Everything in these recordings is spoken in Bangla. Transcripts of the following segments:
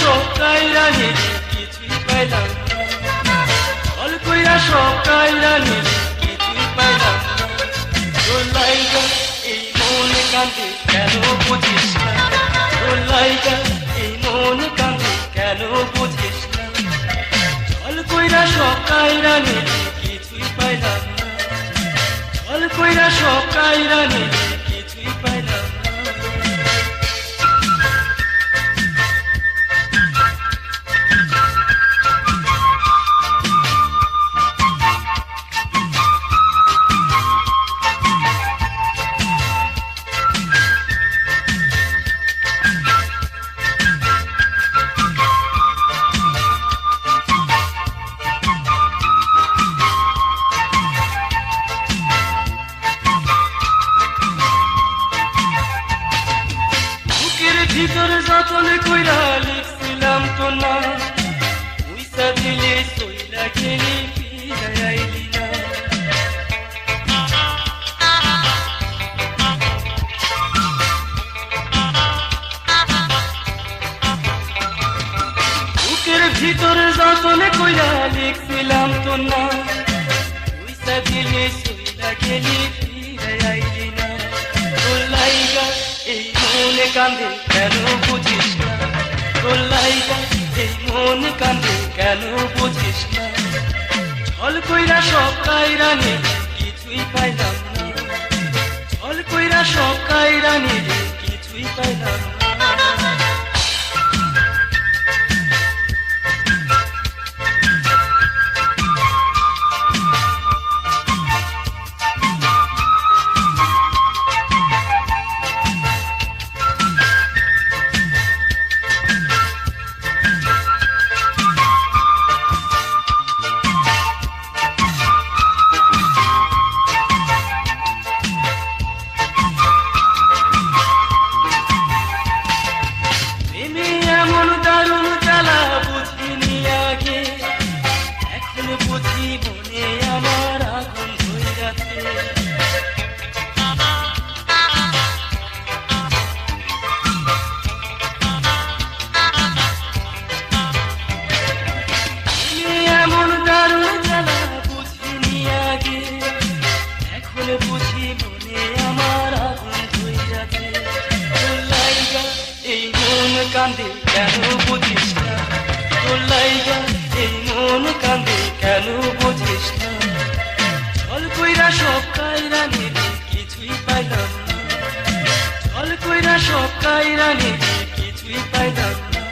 সকাইরা নিলে কিছুই পাইলাম না, জল কইরা সকাইরা নিলে কিছুই পাইলাম না। তোর লাইগা এই মন কান্দে কেন বুঝিস না, তোর লাইগা এই মন কান্দে কেন বুঝিস না। জল কইরা সকাইরা নিলে কিছুই পাইলাম না, জল কইরা সকাইরা নিলে কিছুই পাইলাম না। ভিতর যতন কইরা লিখছিলাম তো না, পয়সা দিলে সইলা গেলি ফিরে আইলি না। বুকের ভিতর যতন কইরা লিখছিলাম তো না, পয়সা দিলে সইলা গেলি ফিরে আইলি না। তোর লাইগা এই মন কান্দে কেন বুঝিস না, তোর লাইগা এই মন কান্দে কেন বুঝিস না। জল কইরা সকাইরা নিলে কিছুই পাইলাম না, জল কইরা সকাইরা নিলে কিছুই পাইলাম না। এমন দারুণ জ্বালা বুঝিনি আগে, এখন বুঝি মনে আমার আগুন ধইরাছে। এমন দারুণ জ্বালা বুঝিনি আগে, এখন বুঝি মনে আমার আগুন ধইরাছে। তোর লাইগা এই মন কান্দে কেন বুঝিস না, তোর লাইগা এই মন কান্দে কেন বুঝিস না। জল কইরা সকাইরা নিলে কিছুই পাইলাম না, জল কইরা সকাইরা নিলে কিছুই পাইলাম না।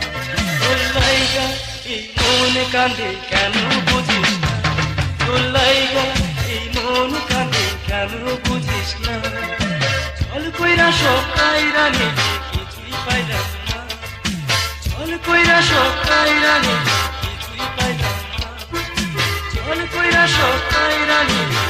তোর লাইগা এই মন কান্দে কেন বুঝিস না, তোর লাইগা এই মন কান্দে কেন বুঝিস না। জল কইরা সকাইরা নিলে কিছুই পাইলাম না, জল কইরা সকাইরা নিলে কিছুই পাইলাম না, জল কইরা সকাইরা নিলে